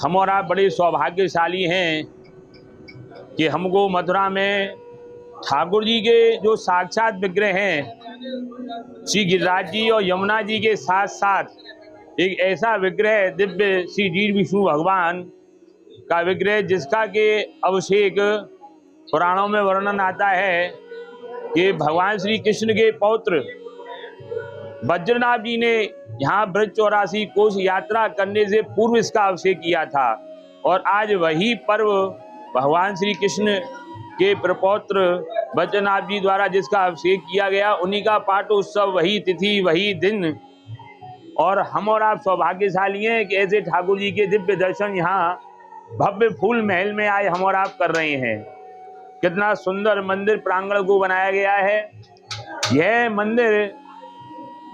हम और आप बड़े सौभाग्यशाली हैं कि हमको मथुरा में ठाकुर जी के जो साक्षात विग्रह हैं, श्री गिरिराज जी और यमुना जी के साथ साथ एक ऐसा विग्रह दिव्य श्री वीर विष्णु भगवान का विग्रह, जिसका के अभिषेक पुराणों में वर्णन आता है कि भगवान श्री कृष्ण के पौत्र वज्रनाभ जी ने यहाँ ब्रज 84 कोस यात्रा करने से पूर्व इसका अभिषेक किया था। और आज वही पर्व भगवान श्री कृष्ण के प्रपौत्र वज्रनाभ जी द्वारा जिसका अभिषेक किया गया, उन्हीं का पाठ उत्सव, वही तिथि, वही दिन। और हम और आप सौभाग्यशाली हैं कि ऐसे ठाकुर जी के दिव्य दर्शन यहाँ भव्य फूल महल में आए हम और आप कर रहे हैं। कितना सुंदर मंदिर प्रांगण को बनाया गया है। यह मंदिर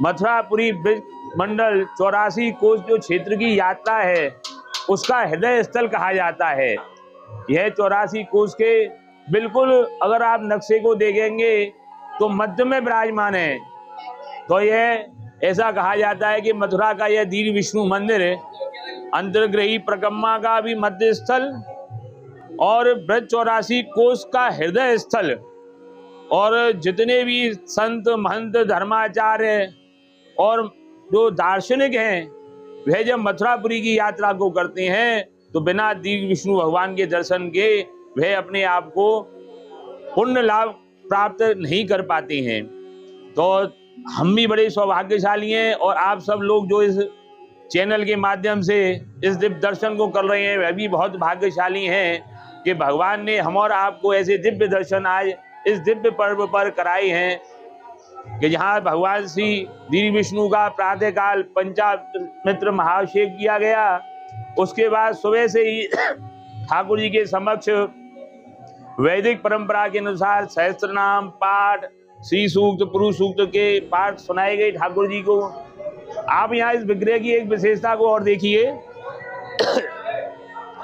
मथुरापुरी ब्रज मंडल 84 कोस जो क्षेत्र की यात्रा है, उसका हृदय स्थल कहा जाता है। यह 84 कोस के बिल्कुल अगर आप नक्शे को देखेंगे तो मध्य में विराजमान है। तो यह ऐसा कहा जाता है कि मथुरा का यह वीर विष्णु मंदिर अंतर्ग्रही परिक्रमा का भी मध्य स्थल और ब्रज 84 कोस का हृदय स्थल, और जितने भी संत महंत धर्माचार्य और जो दार्शनिक हैं, वह जब मथुरापुरी की यात्रा को करते हैं तो बिना वीर विष्णु भगवान के दर्शन के वह अपने आप को पुण्य लाभ प्राप्त नहीं कर पाते हैं। तो हम भी बड़े सौभाग्यशाली हैं, और आप सब लोग जो इस चैनल के माध्यम से इस दिव्य दर्शन को कर रहे हैं, वह भी बहुत भाग्यशाली हैं कि भगवान ने हम और आपको ऐसे दिव्य दर्शन आज इस दिव्य पर्व पर कराए हैं कि जहाँ भगवान श्री वीर विष्णु का प्रातःकाल पंचामित्र महाअभिषेक किया गया। उसके बाद सुबह से ही ठाकुर जी के समक्ष वैदिक परंपरा के अनुसार सहस्त्र नाम पाठ, श्री सूक्त, पुरुष सूक्त के पाठ सुनाए गए ठाकुर जी को। आप यहाँ इस विग्रह की एक विशेषता को और देखिए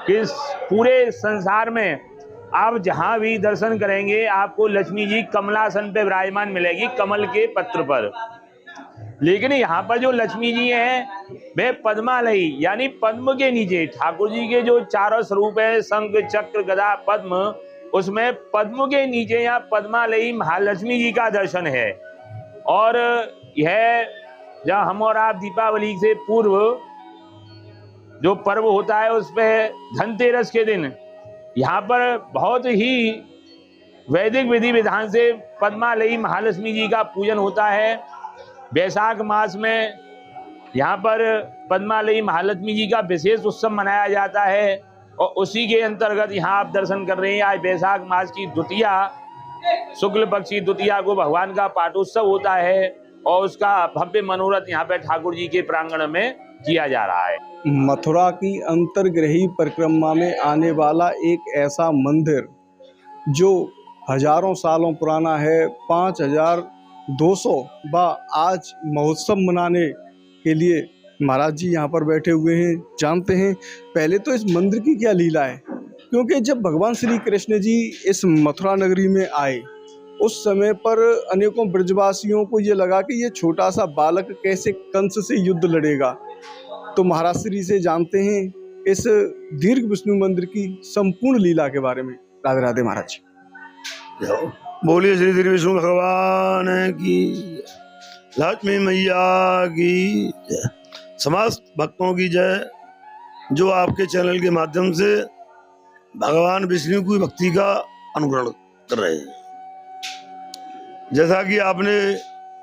कि इस पूरे संसार में आप जहां भी दर्शन करेंगे आपको लक्ष्मी जी कमलासन पे विराजमान मिलेगी, कमल के पत्र पर। लेकिन यहाँ पर जो लक्ष्मी जी हैं वे पद्मालयी यानी पद्म के नीचे, ठाकुर जी के जो चारों स्वरूप है शंख चक्र गदा पद्म, उसमें पद्म के नीचे यहाँ पद्मालयी महालक्ष्मी जी का दर्शन है। और यह जब हम और आप दीपावली से पूर्व जो पर्व होता है उसमें धनतेरस के दिन यहाँ पर बहुत ही वैदिक विधि विधान से पद्मालयी महालक्ष्मी जी का पूजन होता है। वैशाख मास में यहाँ पर पद्मालयी महालक्ष्मी जी का विशेष उत्सव मनाया जाता है, और उसी के अंतर्गत यहाँ आप दर्शन कर रहे हैं। आज वैशाख मास की द्वितीया, शुक्ल पक्ष की द्वितीया को भगवान का पाठोत्सव होता है, और उसका भव्य मनोरथ यहाँ पे ठाकुर जी के प्रांगण में किया जा रहा है। मथुरा की अंतर्ग्रही परिक्रमा में आने वाला एक ऐसा मंदिर जो हजारों सालों पुराना है, 5200 आज महोत्सव मनाने के लिए महाराज जी यहाँ पर बैठे हुए हैं। जानते हैं पहले तो इस मंदिर की क्या लीला है, क्योंकि जब भगवान श्री कृष्ण जी इस मथुरा नगरी में आए उस समय पर अनेकों ब्रजवासियों को ये लगा कि ये छोटा सा बालक कैसे कंस से युद्ध लड़ेगा। तो महाराज श्री से जानते हैं इस दीर्घ विष्णु मंदिर की संपूर्ण लीला के बारे में। राधे राधे महाराज। बोलिए श्री दीर्घ विष्णु भगवान की, लक्ष्मी मैया की, समस्त भक्तों की जय, जो आपके चैनल के माध्यम से भगवान विष्णु की भक्ति का अनुकरण कर रहे हैं। जैसा कि आपने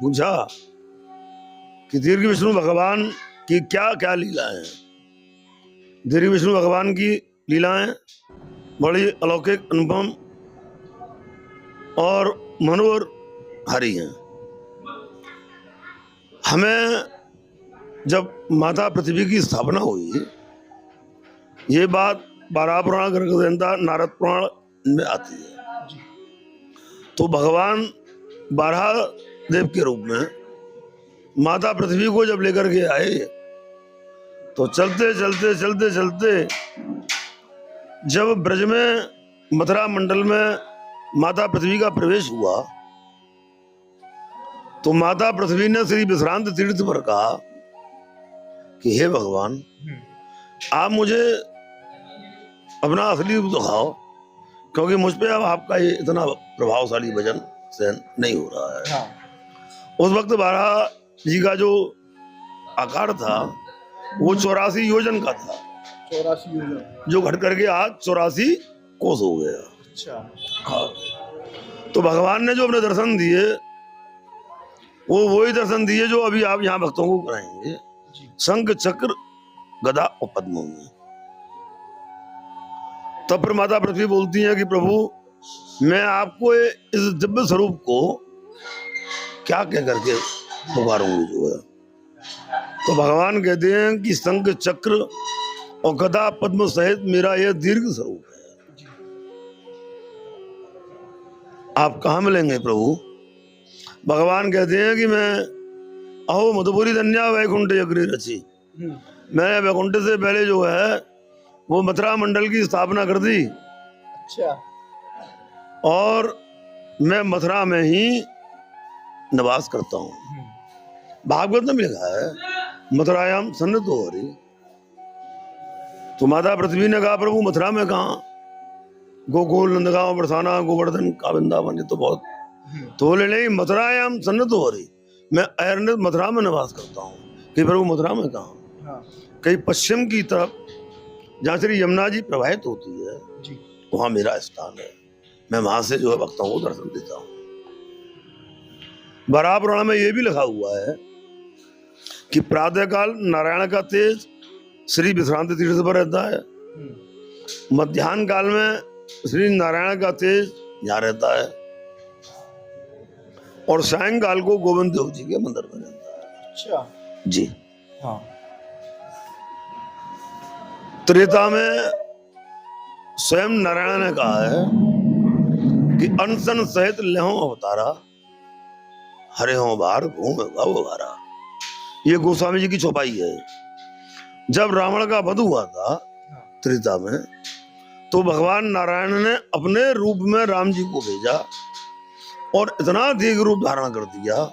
पूछा कि दीर्घ विष्णु भगवान की क्या क्या लीलाएं हैं। दीर्घ विष्णु भगवान की लीलाएं बड़ी अलौकिक, अनुपम और मनोहर हरी हैं। हमें जब माता पृथ्वी की स्थापना हुई, ये बात 12 पुराण गर्ग संहिता नारद पुराण में आती है। तो भगवान 12 देव के रूप में माता पृथ्वी को जब लेकर के आए, तो चलते चलते चलते चलते जब ब्रज में मथुरा मंडल में माता पृथ्वी का प्रवेश हुआ, तो माता पृथ्वी ने श्री विश्रांत तीर्थ पर कहा कि हे भगवान, आप मुझे अपना असली रूप दिखाओ, क्योंकि मुझ पे अब आपका ये इतना प्रभावशाली वजन सहन नहीं हो रहा है। हाँ। उस वक्त बारह जी का जो आकार था वो 84 योजन का था, 84 योजन। जो घट करके आज 84 कोस हो गया। अच्छा। हाँ, तो भगवान ने जो अपने दर्शन दिए वो वही दर्शन दिए जो अभी आप यहाँ भक्तों को कराएंगे, शंख चक्र गदा और पद्म में। तब फिर माता पृथ्वी बोलती है कि प्रभु मैं आपको इस दिव्य स्वरूप को क्या कह करके पुकारूंगी जो है। तो भगवान कहते हैं कि शंख चक्र और गदा पद्म सहित मेरा यह दीर्घ स्वरूप है। आप कहाँ मिलेंगे प्रभु? भगवान कहते हैं कि मैं अहो मधुपुरी धन्या वैकुंठ अग्रे रची, मैं वैकुंठ से पहले जो है वो मथुरा मंडल की स्थापना कर दी। अच्छा। और मैं मथुरा में ही निवास करता हूँ। भागवत में लिखा है मथुरायाम सन्निधो हरि। तो माता पृथ्वी ने कहा प्रभु मथुरा में कहाँ? गोकुल नंदगांव बरसाना गोवर्धन का वृंदावन, ये तो बहुत। तो बोले नहीं, मथुरायाम सन्निधो हरि, मैं अरण्य मथुरा में निवास करता हूँ। कि प्रभु मथुरा में कहाँ? हाँ। कहीं पश्चिम की तरफ जहाँ श्री यमुना जी प्रवाहित होती है जी। वहां मेरा स्थान है। मैं वहां से जो है भक्तों को दर्शन देता हूँ। वराह पुराण में ये भी लिखा हुआ है कि प्रातः काल नारायण का तेज श्री विश्रांति तीर्थ पर रहता है, मध्याह्न काल में श्री नारायण का तेज यहाँ रहता है, और सायंकाल को गोविंद देव जी के मंदिर में रहता है। अच्छा जी हाँ। त्रेता में स्वयं नारायण ने कहा है कि अनशन सहित लेहो अवतारा, हरे हो बार भूम भव भारा। ये गोस्वामी जी की चौपाई है। जब रावण का वध हुआ था त्रेता में, तो भगवान नारायण ने अपने रूप में राम जी को भेजा और इतना दीर्घ रूप धारण कर दिया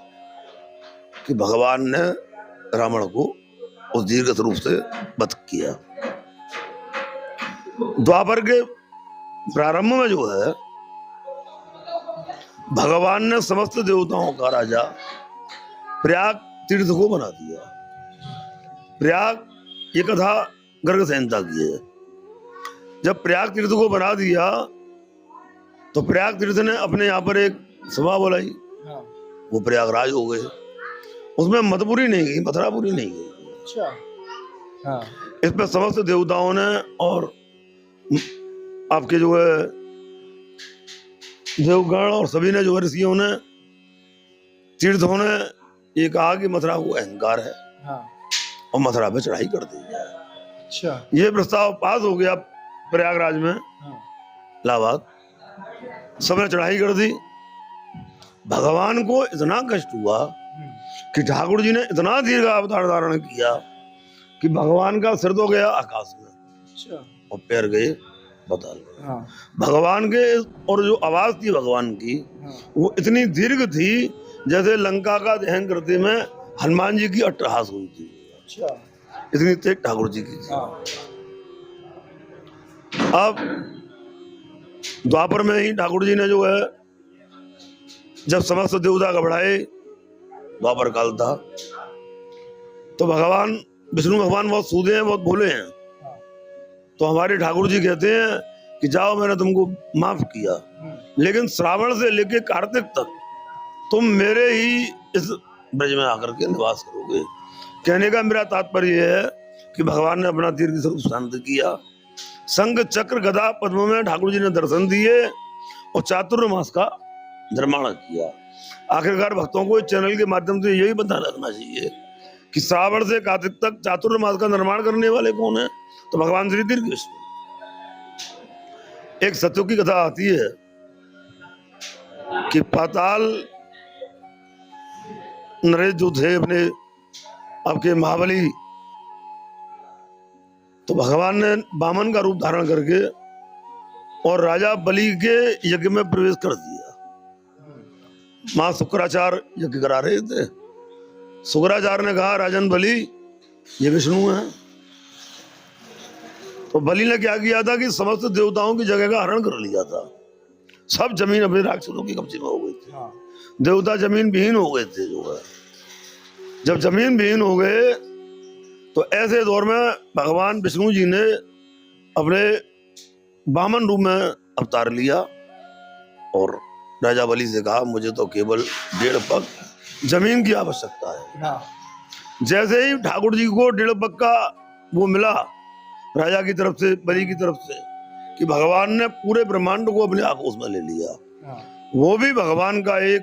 कि भगवान ने रावण को उस दीर्घ रूप से वध किया। द्वापर के प्रारंभ में जो है भगवान ने समस्त देवताओं का राजा प्रयाग तीर्थ को बना दिया। प्रयाग ये कथा गर्ग संहिता की है। जब प्रयाग तीर्थ को बना दिया तो प्रयाग तीर्थ ने अपने यहाँ पर एक सभा बुलाई, वो प्रयागराज हो गए। उसमें मधुपुरी नहीं गई, मथुरापुरी नहीं गई। अच्छा हाँ। इस पर समस्त देवताओं ने और आपके जो है देवगण और सभी ने जो है ऋषियों ने तीर्थों ने ये कहा कि मथुरा को अहंकार है हाँ। और मथुरा पे चढ़ाई कर दी है। अच्छा। ये प्रस्ताव पास हो गया प्रयागराज में, हाँ। इलाहाबाद, सबने चढ़ाई कर दी। भगवान को इतना कष्ट हुआ कि ठाकुर जी ने इतना दीर्घ अवतार धारण किया कि भगवान का सिर तो गया आकाश में। अच्छा। और पैर गए पाताल में। हाँ। भगवान के और जो आवाज थी भगवान की, हाँ। वो इतनी दीर्घ थी जैसे लंका का दहन करते में हनुमान जी की अट्टहास हुई थी। अच्छा। इतनी तेज ठाकुर जी की थी। हाँ। अब द्वापर में ही ठाकुर जी ने जो है जब समस्त देवता घबराए, द्वापर काल था, तो भगवान विष्णु भगवान बहुत सूदे हैं, बहुत भोले हैं। तो हमारे ठाकुर जी कहते हैं कि जाओ मैंने तुमको माफ किया, लेकिन श्रावण से लेके कार्तिक तक तुम मेरे ही इस ब्रज में आकर के निवास करोगे। कहने का मेरा तात्पर्य है कि भगवान ने अपना दीर्घ स्वरूप शांत किया। संघ चक्र गदा पद्म में ठाकुर जी ने दर्शन दिए और चातुर्मास का निर्माण किया। आखिरकार भक्तों को इस चैनल के माध्यम से यही पता रखना चाहिए कि श्रावण से कार्तिक तक चातुर्मास का निर्माण करने वाले कौन है? तो भगवान श्री दीर्घ विष्णु। एक सत्यों की कथा आती है कि पाताल नरेश जो थे अपने आपके महाबली, तो भगवान ने वामन का रूप धारण करके और राजा बलि के यज्ञ में प्रवेश कर दिया। मां शुक्राचार्य यज्ञ करा रहे थे। शुक्राचार्य ने कहा राजन बलि ये विष्णु है। तो बलि ने क्या किया था कि समस्त देवताओं की जगह का हरण कर लिया था। सब जमीन अपने राक्षसों के कब्जे में हो गई थी। देवता जमीन विहीन हो गए थे जो है। जब जमीन विहीन हो गए तो ऐसे दौर में भगवान विष्णु जी ने अपने वामन रूप में अवतार लिया और राजा बलि से कहा, मुझे तो केवल 1.5 पग जमीन की आवश्यकता है। जैसे ही ठाकुर जी को 1.5 पग का वो मिला राजा की तरफ से, बलि की तरफ से, कि भगवान ने पूरे ब्रह्मांड को अपने आगोश में ले लिया। वो भी भगवान का एक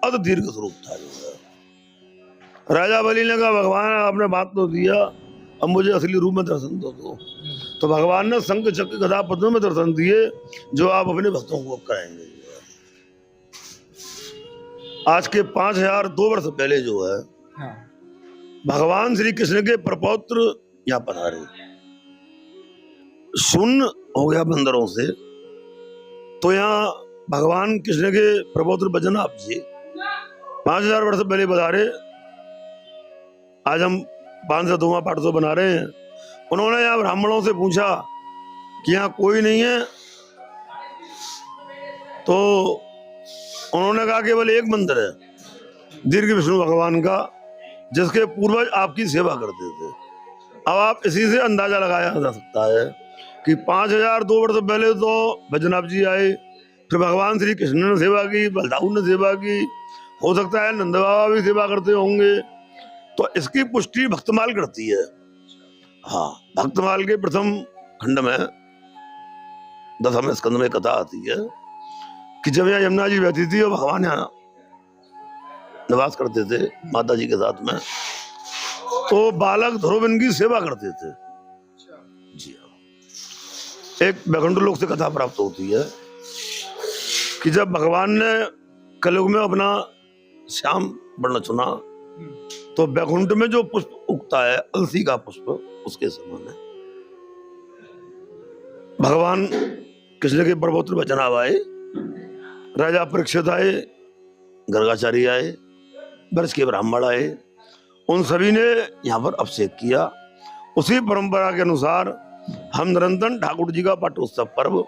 अति दीर्घ स्वरूप था जो है। राजा बलि ने कहा, भगवान आपने बात तो दिया, अब मुझे असली रूप में दर्शन दो। तो भगवान ने शंख चक्र गदा पद्म में दर्शन दिए, जो आप अपने भक्तों को कराएंगे। आज के 5002 वर्ष पहले जो है भगवान श्री कृष्ण के प्रपौत्र यहाँ पधारे। शून्य हो गया बंदरों से, तो यहाँ भगवान कृष्ण के प्रपौत्र बजनाभ जी 5000 वर्ष पहले पधारे। आज हम 502वां पाठोत्सव बना रहे हैं। उन्होंने यहाँ ब्राह्मणों से पूछा कि यहाँ कोई नहीं है, तो उन्होंने कहा केवल एक मंदिर है, दीर्घ विष्णु भगवान का, जिसके पूर्वज आपकी सेवा करते थे। अब आप इसी से अंदाजा लगाया जा सकता है कि 5002 वर्ष पहले तो बजनाभ जी आए, फिर भगवान श्री कृष्ण ने सेवा की, बलदाऊ ने सेवा की, हो सकता है नंद बाबा भी सेवा करते होंगे। तो इसकी पुष्टि भक्तमाल करती है। हाँ, भक्तमाल के प्रथम खंड में 10वें स्कंद में कथा आती है कि जब यहाँ यमुना जी बहती थी और भगवान यहाँ निवास करते थे माता जी के साथ में, तो बालक ध्रुव इनकी सेवा करते थे। जी हाँ, एक वैकुंठ लोक से कथा प्राप्त होती है कि जब भगवान ने कलयुग में अपना श्याम वर्ण चुना, तो वैकुंठ में जो पुष्प उगता है अलसी का पुष्प, उसके समान है। भगवान कृष्ण के प्रपौत्र बजनाभ आए, राजा परीक्षित आए, गर्गाचार्य आए, ब्रज के ब्राह्मण आए, उन सभी ने यहाँ पर अभिषेक किया। उसी परंपरा के अनुसार हम निरंतर ठाकुर जी का पाठोत्सव पर्व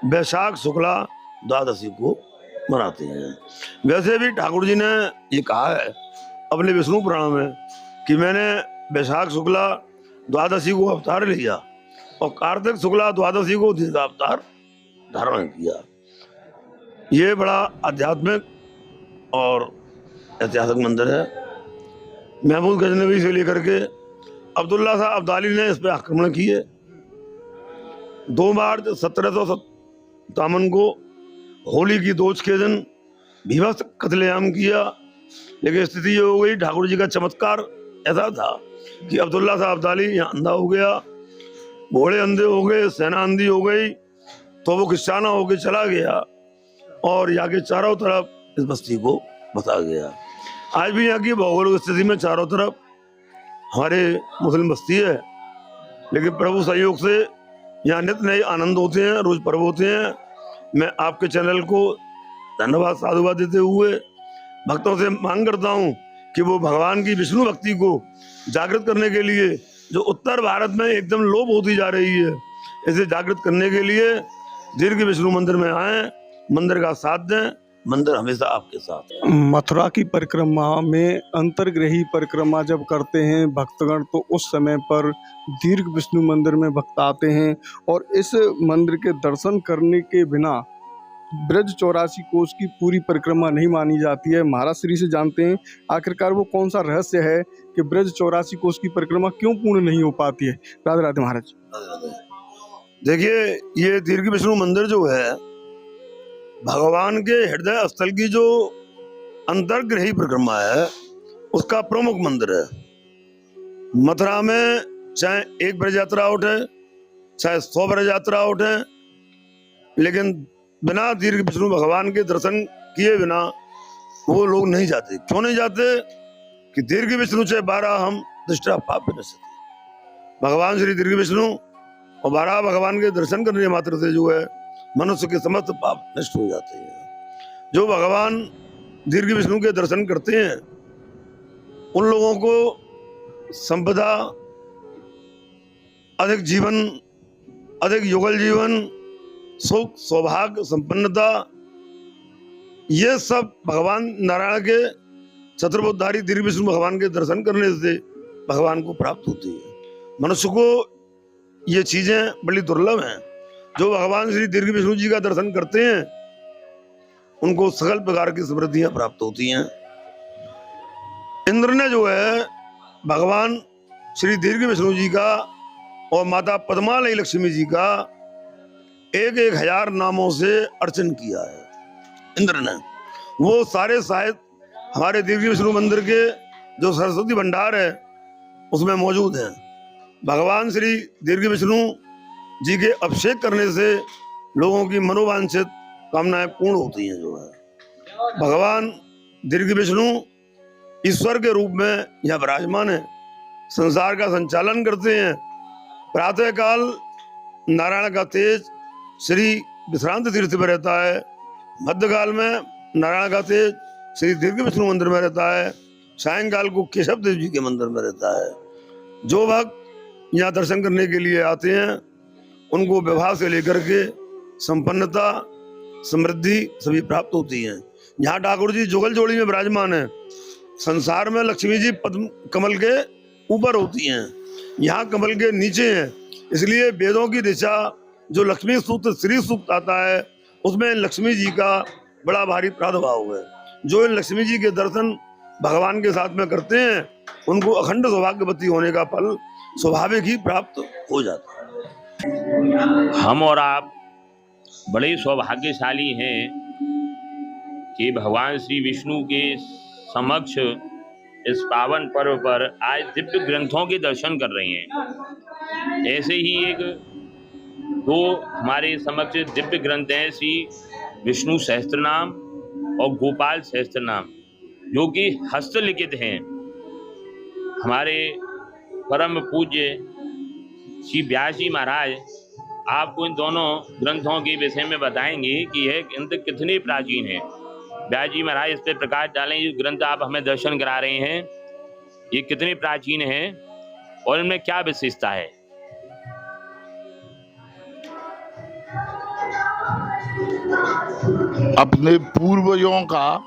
वैशाख शुक्ला द्वादशी को मनाते हैं। वैसे भी ठाकुर जी ने ये कहा है अपने विष्णु पुराण में कि मैंने वैशाख शुक्ला द्वादशी को अवतार लिया और कार्तिक शुक्ला द्वादशी को दीर्घावतार धारण किया। ये बड़ा आध्यात्मिक और ऐतिहासिक मंदिर है। महमूद गजनवी से लेकर के अब्दुल्ला शाह अब्दाली ने इस पर आक्रमण किए। 2 मार्च 1757 को होली की दोष के दिन भीभत्स कत्लेआम किया। लेकिन स्थिति ये हो गई, ठाकुर जी का चमत्कार ऐसा था कि अब्दुल्ला शाह अब्दाली यहाँ अंधा हो गया, घोड़े अंधे हो गए, सेना अंधी हो गई, तो वो किस्साना होके चला गया और यहाँ के चारों तरफ इस बस्ती को बसा गया। आज भी यहाँ की भौगोलिक स्थिति में चारों तरफ हमारे मुस्लिम बस्ती है, लेकिन प्रभु सहयोग से यहाँ नित्य नए आनंद होते हैं, रोज पर्व होते हैं। मैं आपके चैनल को धन्यवाद साधुवाद देते हुए भक्तों से मांग करता हूँ कि वो भगवान की विष्णु भक्ति को जागृत करने के लिए, जो उत्तर भारत में एकदम लोप होती जा रही है, इसे जागृत करने के लिए दीर्घ विष्णु मंदिर में आए, मंदिर का साथ दें। मंदिर हमेशा आपके साथ है। मथुरा की परिक्रमा में अंतर्ग्रही परिक्रमा जब करते हैं भक्तगण, तो उस समय पर दीर्घ विष्णु मंदिर में भक्त आते हैं और इस मंदिर के दर्शन करने के बिना ब्रज 84 कोस की पूरी परिक्रमा नहीं मानी जाती है। महाराज श्री से जानते हैं आखिरकार वो कौन सा रहस्य है कि ब्रज 84 कोस की परिक्रमा क्यों पूर्ण नहीं हो पाती है। राधे राधे महाराज। देखिए, ये दीर्घ विष्णु मंदिर जो है भगवान के हृदय स्थल की जो अंतर्ग्रही परिक्रमा है, उसका प्रमुख मंदिर है। मथुरा में चाहे एक ब्रज यात्रा उठे, चाहे 100 ब्रज यात्रा उठे, लेकिन बिना दीर्घ विष्णु भगवान के दर्शन किए बिना वो लोग नहीं जाते। क्यों नहीं जाते? कि दीर्घ विष्णु से 12 हम दृष्टा पाप नश्यति। भगवान श्री दीर्घ विष्णु और 12 भगवान के दर्शन करने मात्र से जो है मनुष्य के समस्त पाप नष्ट हो जाते हैं। जो भगवान दीर्घ विष्णु के दर्शन करते हैं उन लोगों को संपदा, अधिक जीवन अधिक युगल जीवन, सुख, सौभाग्य, संपन्नता, ये सब भगवान नारायण के चतुर्भुजधारी दीर्घ विष्णु भगवान के दर्शन करने से भगवान को प्राप्त होती है। मनुष्य को ये चीजें बड़ी दुर्लभ हैं। जो भगवान श्री दीर्घ विष्णु जी का दर्शन करते हैं उनको सकल प्रकार की समृद्धियां प्राप्त होती हैं। इंद्र ने जो है भगवान श्री दीर्घ विष्णु जी का और माता पद्मालय लक्ष्मी जी का 1,000 नामों से अर्चन किया है इंद्र ने। वो सारे शायद हमारे दीर्घ विष्णु मंदिर के जो सरस्वती भंडार है उसमें मौजूद है। भगवान श्री दीर्घ विष्णु जी के अभिषेक करने से लोगों की मनोवांछित कामनाएं पूर्ण होती हैं। जो है भगवान दीर्घ विष्णु ईश्वर के रूप में यहाँ विराजमान है, संसार का संचालन करते हैं। प्रातः काल नारायण का तेज श्री विश्रांत तीर्थ में रहता है, मध्यकाल में नारायण का तेज श्री दीर्घ विष्णु मंदिर में रहता है, सायंकाल को केशव देव जी के मंदिर में रहता है। जो भक्त यहाँ दर्शन करने के लिए आते हैं उनको विवाह से लेकर के संपन्नता, समृद्धि सभी प्राप्त होती है। यहाँ ठाकुर जी जुगल जोड़ी में विराजमान है। संसार में लक्ष्मी जी पद्म कमल के ऊपर होती हैं, यहाँ कमल के नीचे हैं। इसलिए वेदों की दिशा जो लक्ष्मी सूक्त श्री सूक्त आता है उसमें लक्ष्मी जी का बड़ा भारी प्रादुर्भाव है। जो इन लक्ष्मी जी के दर्शन भगवान के साथ में करते हैं उनको अखंड सौभाग्यवती होने का फल स्वाभाविक ही प्राप्त हो जाता है। हम और आप बड़े सौभाग्यशाली हैं कि भगवान श्री विष्णु के समक्ष इस पावन पर्व पर आज दिव्य ग्रंथों के दर्शन कर रहे हैं। ऐसे ही एक दो हमारे समक्ष दिव्य ग्रंथ हैं, श्री विष्णु सहस्त्रनाम और गोपाल सहस्त्रनाम, जो कि हस्तलिखित हैं। हमारे परम पूज्य श्री व्यास जी महाराज आपको इन दोनों ग्रंथों के विषय में बताएंगे कि यह ग्रंथ कितने प्राचीन है। व्यास जी महाराज इस पर प्रकाश डालें। ये ग्रंथ आप हमें दर्शन करा रहे हैं, ये कितने प्राचीन हैं और इनमें क्या विशेषता है। अपने पूर्वजों का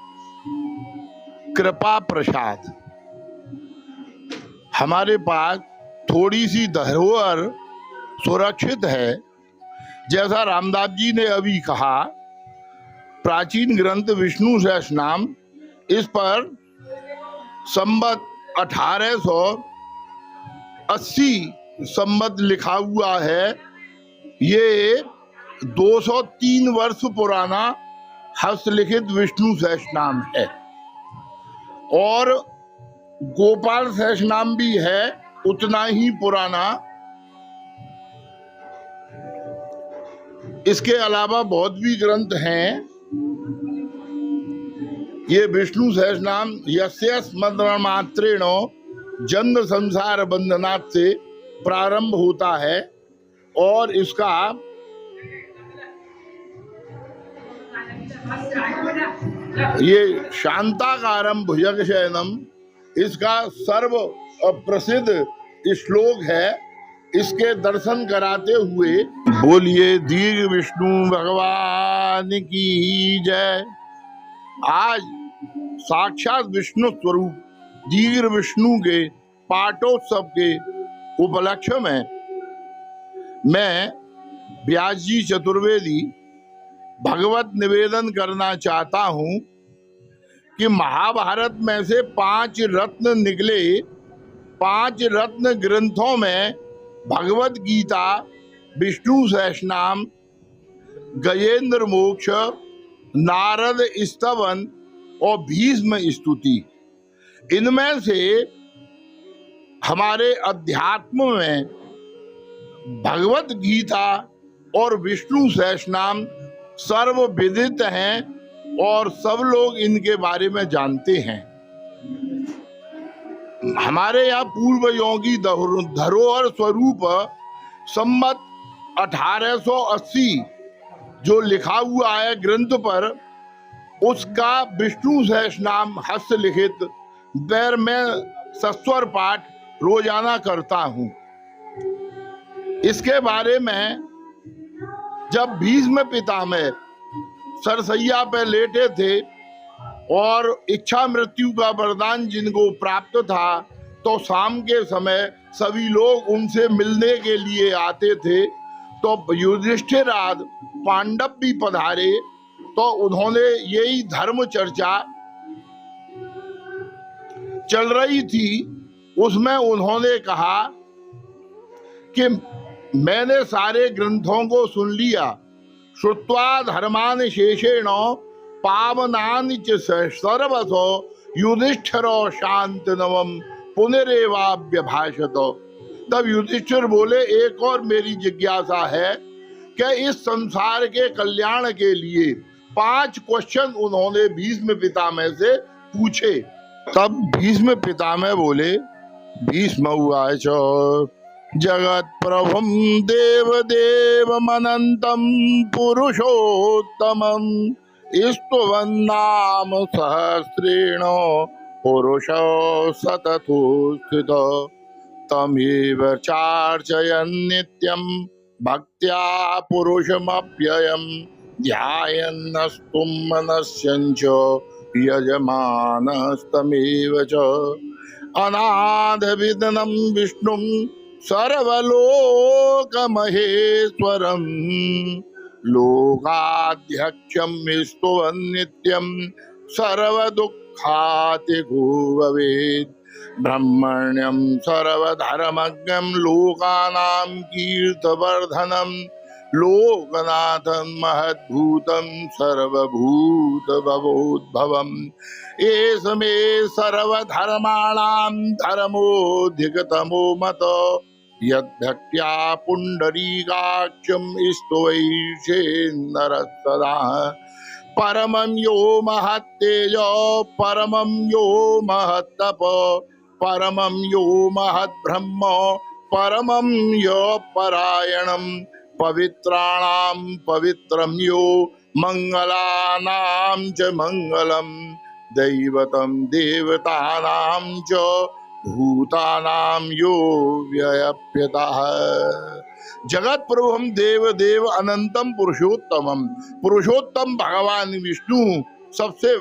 कृपा प्रसाद हमारे पास थोड़ी सी धरोहर सुरक्षित है। जैसा रामदास जी ने अभी कहा, प्राचीन ग्रंथ विष्णु सहस्त्रनाम, इस पर संवत 1880 संवत लिखा हुआ है। ये 203 वर्ष पुराना हस्तलिखित विष्णु सहस्त्रनाम है। और गोपाल सहस्त्रनाम भी है, उतना ही पुराना। इसके अलावा बहुत भी ग्रंथ हैं। ये विष्णु सहस्त्रनाम यस्य स्मरणमात्रेण जन्म संसार बंधनात् से प्रारंभ होता है और इसका ये शांताकारम भुजगशयनम इसका सर्व प्रसिद्ध श्लोक है। इसके दर्शन कराते हुए बोलिए दीर्घ विष्णु भगवान की जय। आज साक्षात विष्णु स्वरूप दीर्घ विष्णु के पाठोत्सव के उपलक्ष्य में मैं व्यास जी चतुर्वेदी भगवत निवेदन करना चाहता हूं कि महाभारत में से 5 रत्न निकले। 5 रत्न ग्रंथों में भगवत गीता, विष्णु सहस्त्रनाम, गजेंद्र मोक्ष, नारद स्तवन और भीष्म स्तुति, इनमें से हमारे अध्यात्म में भगवत गीता और विष्णु सहस्त्रनाम सर्वविदित हैं और सब लोग इनके बारे में जानते हैं। हमारे यहाँ पूर्वजों की धरोहर स्वरूप संवत 1880 जो लिखा हुआ है ग्रंथ पर, उसका विष्णु सहस्त्रनाम हस्तलिखित पैर में सस्वर पाठ रोजाना करता हूँ। इसके बारे में जब भीष्म पितामह सरसैया पे लेटे थे और इच्छा मृत्यु का वरदान जिनको प्राप्त था, तो शाम के समय सभी लोग उनसे मिलने के लिए आते थे। तो युधिष्ठिर आदि पांडव भी पधारे, तो उन्होंने यही धर्म चर्चा चल रही थी, उसमें उन्होंने कहा कि मैंने सारे ग्रंथों को सुन लिया। श्रुत्वा धर्मान् शेषेण पावनानि च सर्वसो युधिष्ठिरो शान्तनवम् पुनरेवाभ्यभाषत। तब युधिष्ठिर बोले, एक और मेरी जिज्ञासा है कि इस संसार के कल्याण के लिए 5 क्वेश्चन उन्होंने भीष्म पितामह से पूछे। तब भीष्म पितामह बोले, भीष्म उवाच जगत प्रभुम देव देवमनंतम पुरुषोत्तमं स्तुवन्नाम सहस्रेण पुरुष सततो स्थित तमेव चार्चयन् नित्यं भक्त्या पुरुषमप्ययम् ध्यायन्नस्तुं मनस्यञ्च यजमानस्तमेव च अनादिविदनं विष्णुं सर्वलोकमहेश्वरम् लोकाध्यक्षं स्तुवन्नित्यं सर्वदुःखातिगो भवेत् ब्रह्मण्यं सर्वधर्मज्ञं लोकानां कीर्तिवर्धनं लोकनाथं महद्भूतं सर्वभूतभवोद्भवम् एष मे सर्वधर्माणां धर्मोऽधिकतमो मतो यद्भक्त्या पुण्डरीकाक्षं स्तुवैषेन्नरः सदा परमं यो महत्तेजो परमं यो महत्तप परमं यो महद्ब्रह्म परमं यो परायणं पवित्राणां पवित्रं यो मंगलानां च मंगलम् दैवतं देवतानां च भूतानां यो व्यप्यतः। जगत प्रभुम देव देव अनंतम पुरुषोत्तमम। पुरुषोत्तम भगवान विष्णु सबसे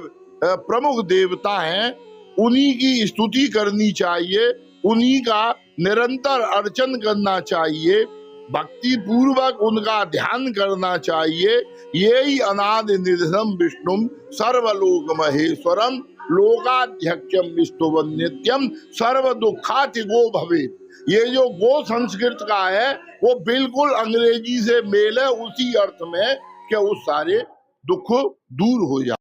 प्रमुख देवता हैं, उन्हीं की स्तुति करनी चाहिए, उन्हीं का निरंतर अर्चन करना चाहिए, भक्ति पूर्वक उनका ध्यान करना चाहिए। यही अनादि निधनम विष्णुम सर्वलोक महेश्वरम लोकाध्यक्षम स्तुवन् नित्यम सर्व दुखाति गो भवेत्। ये जो गो संस्कृत का है वो बिल्कुल अंग्रेजी से मेल है, उसी अर्थ में कि उस सारे दुख दूर हो जाए।